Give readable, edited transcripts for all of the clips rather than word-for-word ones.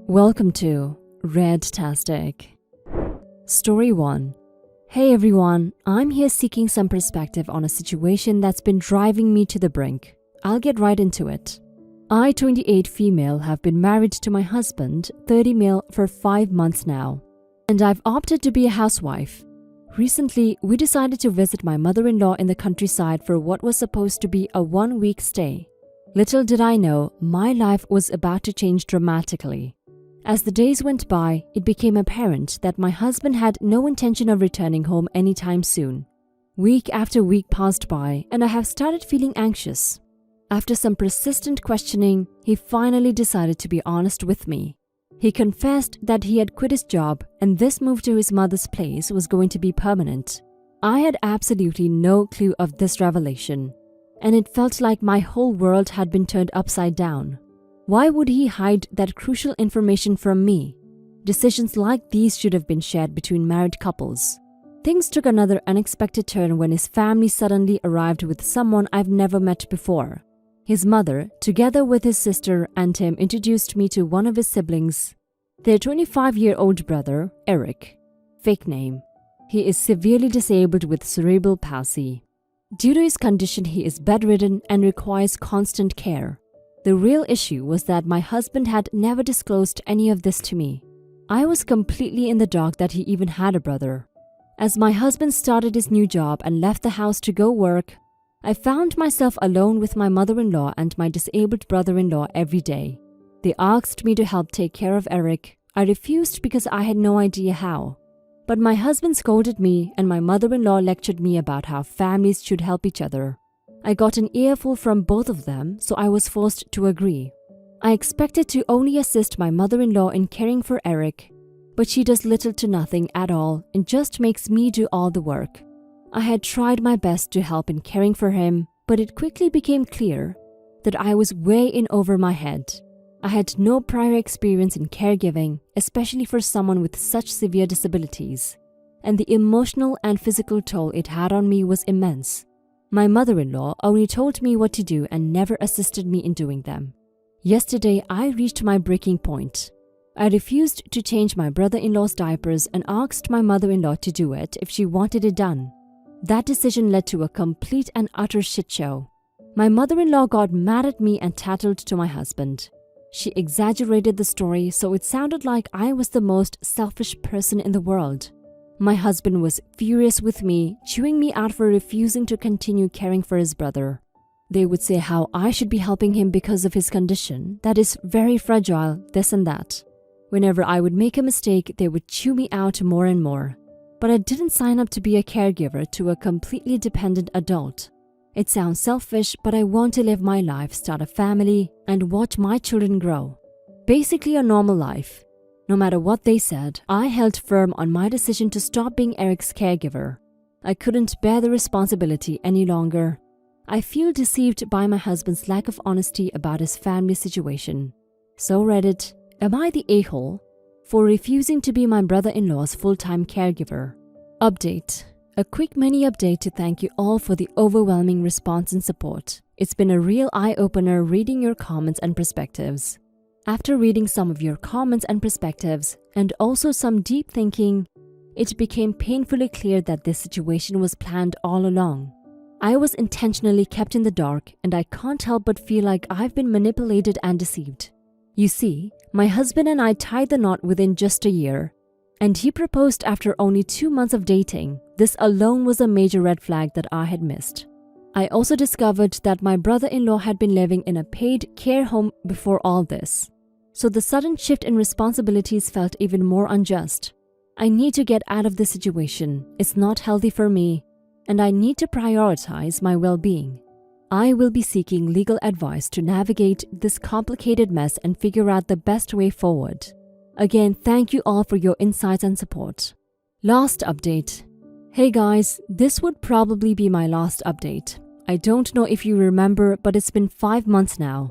Welcome to Redtastic. Story 1. Hey everyone, I'm here seeking some perspective on a situation that's been driving me to the brink. I'll get right into it. I, 28 female, have been married to my husband, 30 male, for 5 months now. And I've opted to be a housewife. Recently, we decided to visit my mother-in-law in the countryside for what was supposed to be a 1-week stay. Little did I know, my life was about to change dramatically. As the days went by, it became apparent that my husband had no intention of returning home anytime soon. Week after week passed by, and I have started feeling anxious. After some persistent questioning, he finally decided to be honest with me. He confessed that he had quit his job and this move to his mother's place was going to be permanent. I had absolutely no clue of this revelation, and it felt like my whole world had been turned upside down. Why would he hide that crucial information from me? Decisions like these should have been shared between married couples. Things took another unexpected turn when his family suddenly arrived with someone I've never met before. His mother, together with his sister and him, introduced me to one of his siblings, their 25-year-old brother, Eric. Fake name. He is severely disabled with cerebral palsy. Due to his condition, he is bedridden and requires constant care. The real issue was that my husband had never disclosed any of this to me. I was completely in the dark that he even had a brother. As my husband started his new job and left the house to go work, I found myself alone with my mother-in-law and my disabled brother-in-law every day. They asked me to help take care of Eric. I refused because I had no idea how. But my husband scolded me and my mother-in-law lectured me about how families should help each other. I got an earful from both of them, so I was forced to agree. I expected to only assist my mother-in-law in caring for Eric, but she does little to nothing at all and just makes me do all the work. I had tried my best to help in caring for him, but it quickly became clear that I was way in over my head. I had no prior experience in caregiving, especially for someone with such severe disabilities, and the emotional and physical toll it had on me was immense. My mother-in-law only told me what to do and never assisted me in doing them. Yesterday, I reached my breaking point. I refused to change my brother-in-law's diapers and asked my mother-in-law to do it if she wanted it done. That decision led to a complete and utter shit show. My mother-in-law got mad at me and tattled to my husband. She exaggerated the story so it sounded like I was the most selfish person in the world. My husband was furious with me, chewing me out for refusing to continue caring for his brother. They would say how I should be helping him because of his condition, that is very fragile, this and that. Whenever I would make a mistake, they would chew me out more and more. But I didn't sign up to be a caregiver to a completely dependent adult. It sounds selfish, but I want to live my life, start a family, and watch my children grow. Basically a normal life. No matter what they said, I held firm on my decision to stop being Eric's caregiver. I couldn't bear the responsibility any longer. I feel deceived by my husband's lack of honesty about his family situation. So Reddit, am I the a-hole for refusing to be my brother-in-law's full-time caregiver? Update. A quick mini update to thank you all for the overwhelming response and support. It's been a real eye-opener reading your comments and perspectives. After reading some of your comments and perspectives, and also some deep thinking, it became painfully clear that this situation was planned all along. I was intentionally kept in the dark, and I can't help but feel like I've been manipulated and deceived. You see, my husband and I tied the knot within just a year, and he proposed after only 2 months of dating. This alone was a major red flag that I had missed. I also discovered that my brother-in-law had been living in a paid care home before all this. So the sudden shift in responsibilities felt even more unjust. I need to get out of this situation. It's not healthy for me, and I need to prioritize my well-being. I will be seeking legal advice to navigate this complicated mess and figure out the best way forward. Again, thank you all for your insights and support. Last update. Hey guys, this would probably be my last update. I don't know if you remember, but it's been 5 months now.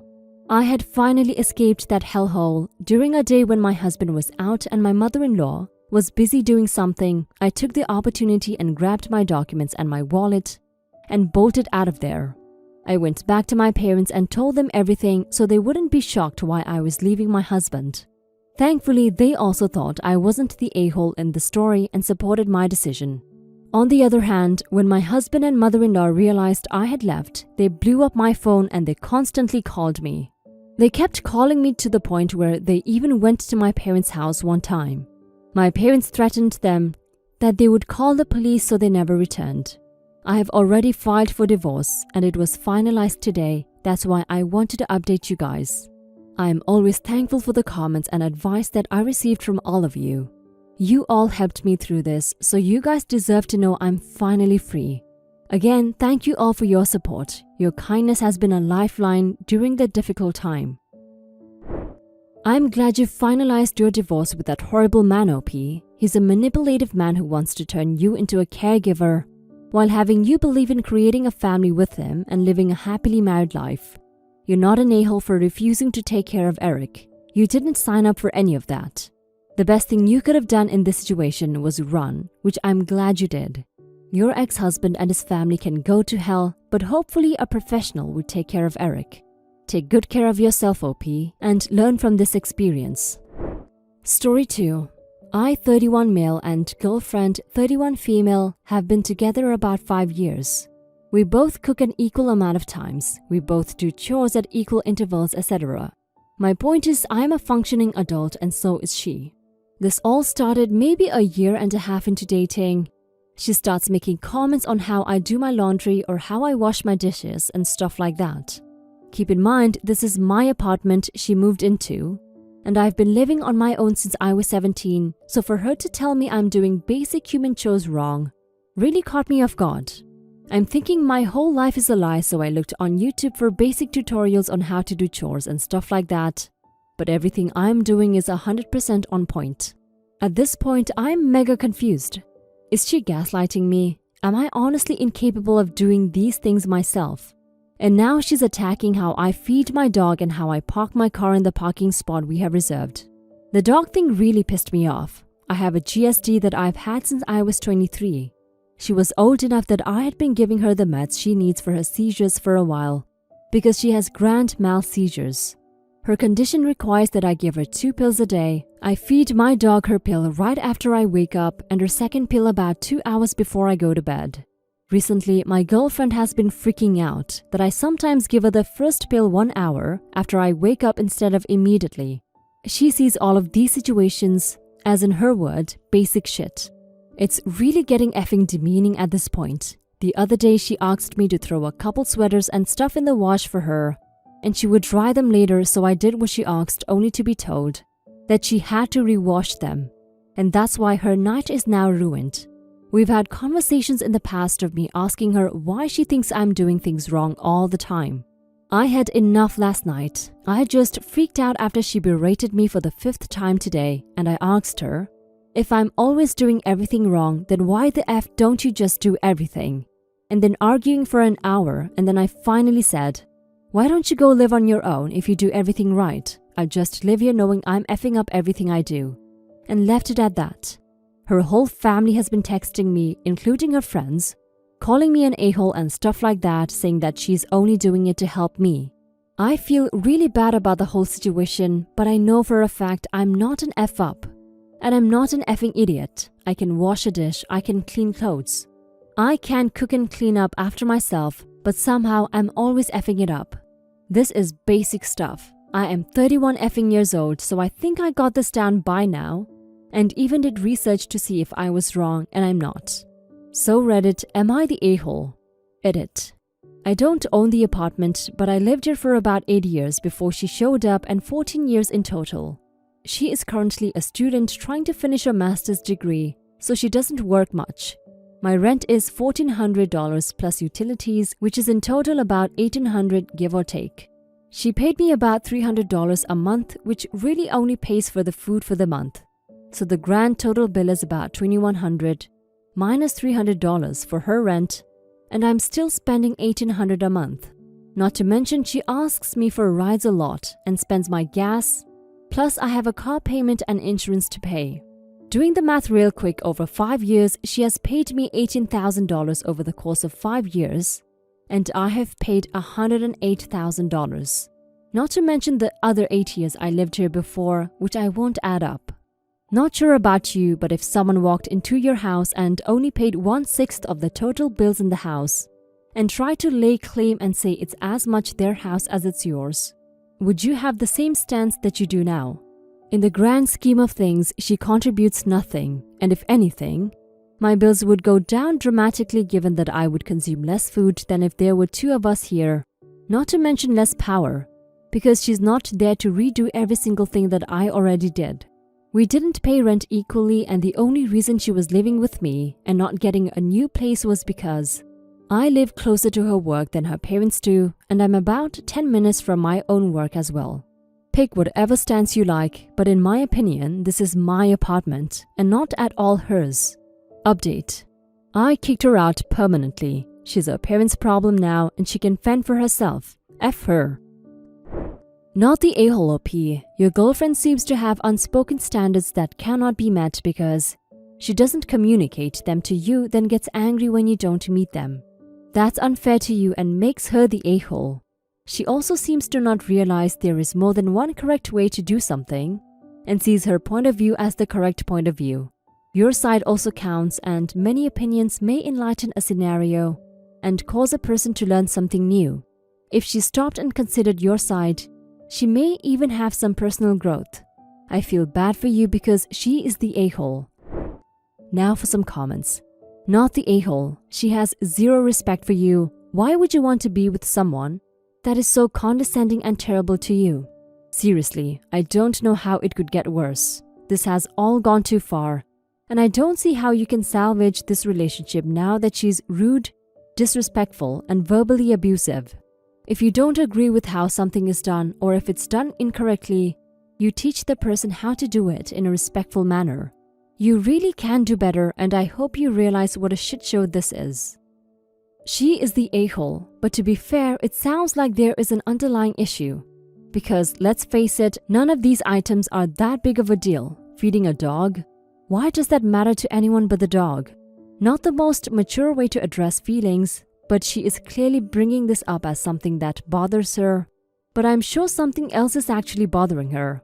I had finally escaped that hellhole. During a day when my husband was out and my mother-in-law was busy doing something, I took the opportunity and grabbed my documents and my wallet and bolted out of there. I went back to my parents and told them everything so they wouldn't be shocked why I was leaving my husband. Thankfully, they also thought I wasn't the a-hole in the story and supported my decision. On the other hand, when my husband and mother-in-law realized I had left, they blew up my phone and they constantly called me. They kept calling me to the point where they even went to my parents' house one time. My parents threatened them that they would call the police, so they never returned. I have already filed for divorce and it was finalized today. That's why I wanted to update you guys. I am always thankful for the comments and advice that I received from all of you. You all helped me through this, so you guys deserve to know I'm finally free. Again, thank you all for your support. Your kindness has been a lifeline during the difficult time. I'm glad you finalized your divorce with that horrible man, OP. He's a manipulative man who wants to turn you into a caregiver while having you believe in creating a family with him and living a happily married life. You're not an a-hole for refusing to take care of Eric. You didn't sign up for any of that. The best thing you could have done in this situation was run, which I'm glad you did. Your ex-husband and his family can go to hell, but hopefully a professional would take care of Eric. Take good care of yourself, OP, and learn from this experience. Story 2. I, 31 male, and girlfriend, 31 female, have been together about 5 years. We both cook an equal amount of times. We both do chores at equal intervals, etc. My point is, I'm a functioning adult and so is she. This all started maybe a year and a half into dating. She starts making comments on how I do my laundry or how I wash my dishes and stuff like that. Keep in mind, this is my apartment she moved into, and I've been living on my own since I was 17, so for her to tell me I'm doing basic human chores wrong really caught me off guard. I'm thinking my whole life is a lie, so I looked on YouTube for basic tutorials on how to do chores and stuff like that. But everything I'm doing is 100% on point. At this point, I'm mega confused. Is she gaslighting me? Am I honestly incapable of doing these things myself? And now she's attacking how I feed my dog and how I park my car in the parking spot we have reserved. The dog thing really pissed me off. I have a GSD that I've had since I was 23. She was old enough that I had been giving her the meds she needs for her seizures for a while, because she has grand mal seizures. Her condition requires that I give her 2 pills a day. I feed my dog her pill right after I wake up and her second pill about 2 hours before I go to bed. Recently, my girlfriend has been freaking out that I sometimes give her the first pill 1 hour after I wake up instead of immediately. She sees all of these situations as, in her word, basic shit. It's really getting effing demeaning at this point. The other day she asked me to throw a couple sweaters and stuff in the wash for her, and she would dry them later, so I did what she asked, only to be told that she had to rewash them, and that's why her night is now ruined. We've had conversations in the past of me asking her why she thinks I'm doing things wrong all the time. I had enough last night. I had just freaked out after she berated me for the 5th time today, and I asked her, if I'm always doing everything wrong, then why the F don't you just do everything? And then arguing for an hour, and then I finally said, why don't you go live on your own if you do everything right? I'll just live here knowing I'm effing up everything I do. And left it at that. Her whole family has been texting me, including her friends, calling me an a-hole and stuff like that, saying that she's only doing it to help me. I feel really bad about the whole situation, but I know for a fact I'm not an F-up. And I'm not an effing idiot. I can wash a dish, I can clean clothes. I can cook and clean up after myself, but somehow I'm always effing it up. This is basic stuff. I am 31 effing years old, so I think I got this down by now, and even did research to see if I was wrong, and I'm not. So Reddit, am I the a-hole? Edit. I don't own the apartment, but I lived here for about 8 years before she showed up, and 14 years in total. She is currently a student trying to finish her master's degree, so she doesn't work much. My rent is $1,400 plus utilities, which is in total about $1,800 give or take. She paid me about $300 a month, which really only pays for the food for the month. So the grand total bill is about $2,100 minus $300 for her rent, and I'm still spending $1,800 a month. Not to mention she asks me for rides a lot and spends my gas, plus I have a car payment and insurance to pay. Doing the math real quick, over 5 years, she has paid me $18,000 over the course of 5 years, and I have paid $108,000. Not to mention the other 8 years I lived here before, which I won't add up. Not sure about you, but if someone walked into your house and only paid 1/6 of the total bills in the house and tried to lay claim and say it's as much their house as it's yours, would you have the same stance that you do now? In the grand scheme of things, she contributes nothing, and if anything, my bills would go down dramatically given that I would consume less food than if there were 2 of us here, not to mention less power, because she's not there to redo every single thing that I already did. We didn't pay rent equally, and the only reason she was living with me and not getting a new place was because I live closer to her work than her parents do, and I'm about 10 minutes from my own work as well. Pick whatever stance you like, but in my opinion, this is my apartment and not at all hers. Update. I kicked her out permanently. She's her parents' problem now and she can fend for herself. F her. Not the a-hole OP. Your girlfriend seems to have unspoken standards that cannot be met because she doesn't communicate them to you, then gets angry when you don't meet them. That's unfair to you and makes her the a-hole. She also seems to not realize there is more than one correct way to do something and sees her point of view as the correct point of view. Your side also counts, and many opinions may enlighten a scenario and cause a person to learn something new. If she stopped and considered your side, she may even have some personal growth. I feel bad for you because she is the a-hole. Now for some comments. Not the a-hole. She has zero respect for you. Why would you want to be with someone that is so condescending and terrible to you? Seriously, I don't know how it could get worse. This has all gone too far, and I don't see how you can salvage this relationship now that she's rude, disrespectful, and verbally abusive. If you don't agree with how something is done, or if it's done incorrectly, you teach the person how to do it in a respectful manner. You really can do better, and I hope you realize what a shit show this is. She is the a-hole, but to be fair, it sounds like there is an underlying issue. Because, let's face it, none of these items are that big of a deal. Feeding a dog? Why does that matter to anyone but the dog? Not the most mature way to address feelings, but she is clearly bringing this up as something that bothers her. But I'm sure something else is actually bothering her.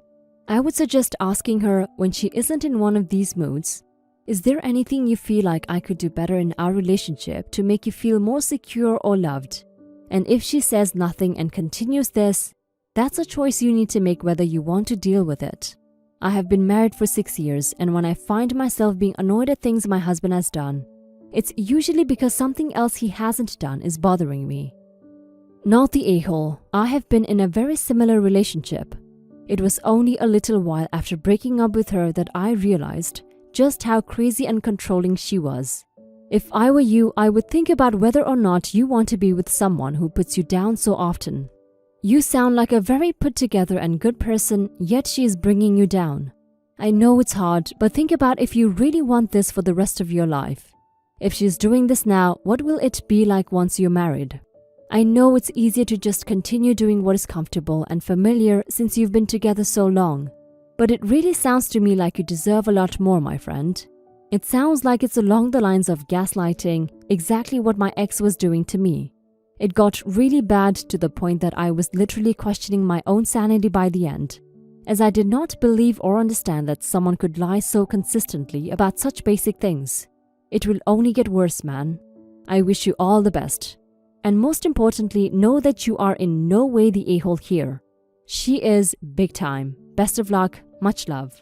I would suggest asking her when she isn't in one of these moods, is there anything you feel like I could do better in our relationship to make you feel more secure or loved? And if she says nothing and continues this, that's a choice you need to make whether you want to deal with it. I have been married for 6 years, and when I find myself being annoyed at things my husband has done, it's usually because something else he hasn't done is bothering me. Not the a-hole. I have been in a very similar relationship. It was only a little while after breaking up with her that I realized just how crazy and controlling she was. If I were you, I would think about whether or not you want to be with someone who puts you down so often. You sound like a very put together and good person, yet she is bringing you down. I know it's hard, but think about if you really want this for the rest of your life. If she's doing this now, what will it be like once you're married? I know it's easier to just continue doing what is comfortable and familiar since you've been together so long, but it really sounds to me like you deserve a lot more, my friend. It sounds like it's along the lines of gaslighting, exactly what my ex was doing to me. It got really bad to the point that I was literally questioning my own sanity by the end, as I did not believe or understand that someone could lie so consistently about such basic things. It will only get worse, man. I wish you all the best. And most importantly, know that you are in no way the a-hole here. She is big time. Best of luck. Much love.